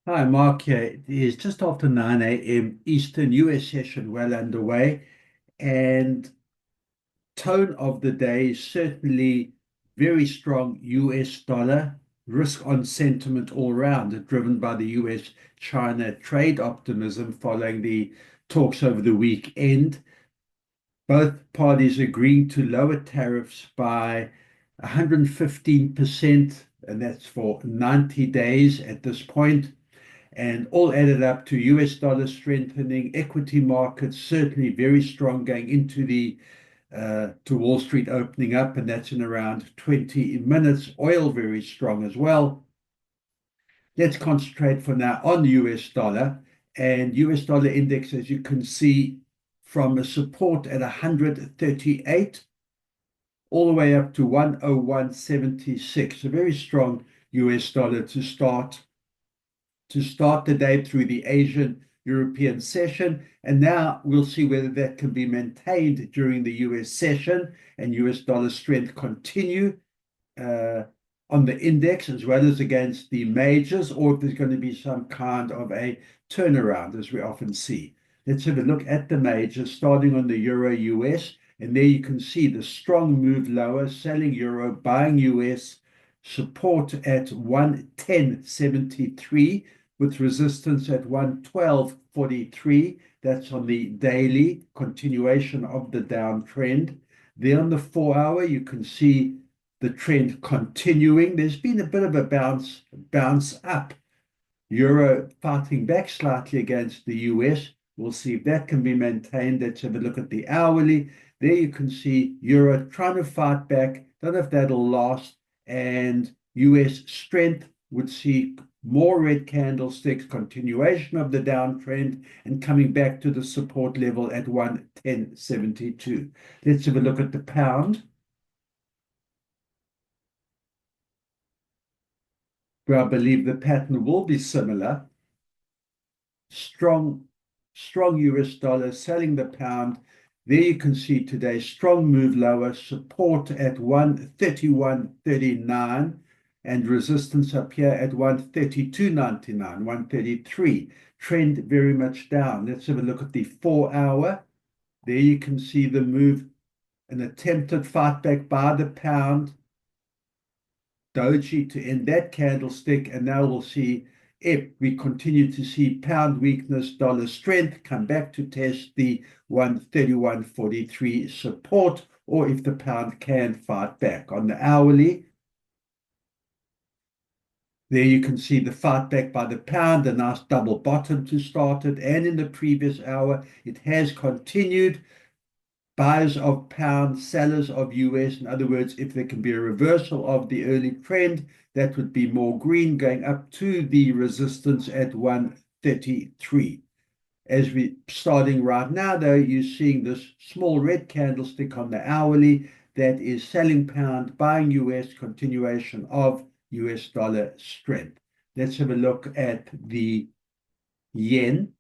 Hi, Mark here. It is just after 9 a.m. Eastern US session well underway, and tone of the day is certainly very strong US dollar, risk on sentiment all round, driven by the US-China trade optimism following the talks over the weekend. Both parties agreeing to lower tariffs by 115%, and that's for 90 days at this point, and all added up to US dollar strengthening, equity markets certainly very strong going into the to Wall Street opening up, and that's in around 20 minutes. Oil very strong as well. Let's concentrate for now on the US dollar, and US dollar index, as you can see, from a support at 138 all the way up to 101.76. A very strong US dollar to start the day through the Asian European session. And now we'll see whether that can be maintained during the US session and US dollar strength continue on the index as well as against the majors, or if there's going to be some kind of a turnaround, as we often see. Let's have a look at the majors, starting on the Euro US. And there you can see the strong move lower, selling Euro, buying US, support at 110.73 with resistance at 112.43. That's on the daily continuation of the downtrend. There on the 4 hour, you can see the trend continuing. There's been a bit of a bounce up. Euro fighting back slightly against the US. We'll see if that can be maintained. Let's have a look at the hourly. There you can see Euro trying to fight back. Don't know if that'll last. And US strength would see more red candlesticks, continuation of the downtrend, and coming back to the support level at 110.72. Let's have a look at the pound, where I believe the pattern will be similar. Strong, strong US dollar selling the pound. There you can see today strong move lower, support at 131.39 and resistance up here at 132.99, 133. Trend very much down. Let's have a look at the 4 hour. There you can see the move, an attempted fight back by the pound, doji to end that candlestick, and now we'll see if we continue to see pound weakness, dollar strength come back to test the 131.43 support, or if the pound can fight back. On the hourly, there you can see the fight back by the pound, a nice double bottom to start it, and in the previous hour it has continued. Buyers of pound, sellers of US. In other words, if there can be a reversal of the early trend, that would be more green going up to the resistance at 133. As we starting right now, though, you're seeing this small red candlestick on the hourly that is selling pound, buying US, continuation of US dollar strength. Let's have a look at the yen.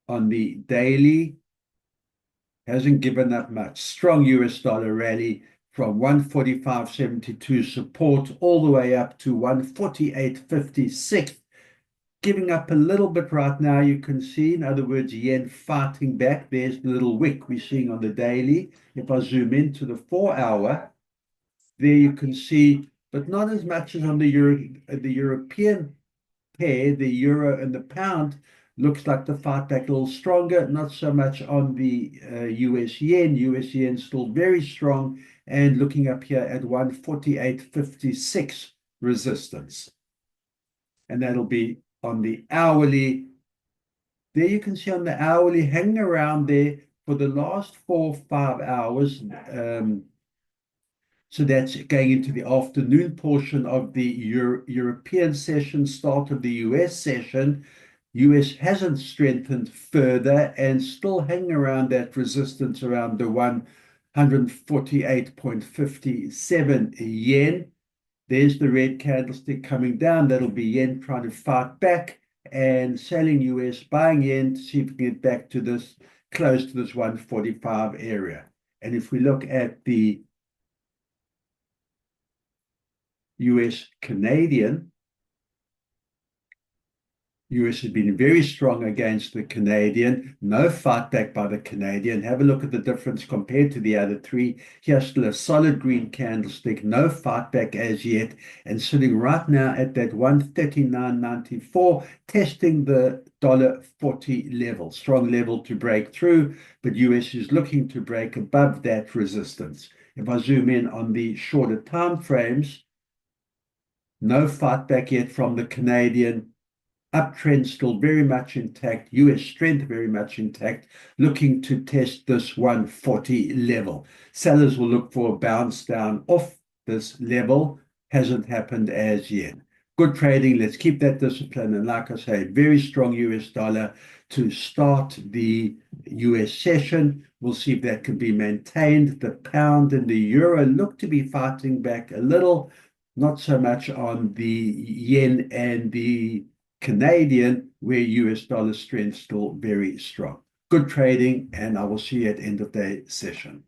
On the daily, hasn't given up much. Strong US dollar rally from 145.72 support all the way up to 148.56. Giving up a little bit right now, you can see. In other words, yen fighting back. There's the little wick we're seeing on the daily. If I zoom into the 4 hour, there you can see, but not as much as on the European pair, the euro and the pound. Looks like the fight back a little stronger, not so much on the US yen. US yen still very strong and looking up here at 148.56 resistance. And that'll be on the hourly. There you can see on the hourly hanging around there for the last 4 or 5 hours. So that's going into the afternoon portion of the European session, start of the US session. US hasn't strengthened further and still hanging around that resistance around the 148.57 yen. There's the red candlestick coming down. That'll be yen trying to fight back and selling US, buying yen to see if we can get back to this, close to this 145 area. And if we look at the US Canadian. US has been very strong against the Canadian. No fight back by the Canadian. Have a look at the difference compared to the other three. Here's still a solid green candlestick. No fight back as yet. And sitting right now at that 139.94, testing the $1.40 level. Strong level to break through, but US is looking to break above that resistance. If I zoom in on the shorter time frames, no fight back yet from the Canadian. Uptrend still very much intact, US strength very much intact, looking to test this 140 level. Sellers will look for a bounce down off this level. Hasn't happened as yet. Good trading. Let's keep that discipline. And like I say, very strong US dollar to start the US session. We'll see if that can be maintained. The pound and the euro look to be fighting back a little, not so much on the yen and the Canadian, where US dollar strength still very strong. Good trading, and I will see you at end of day session.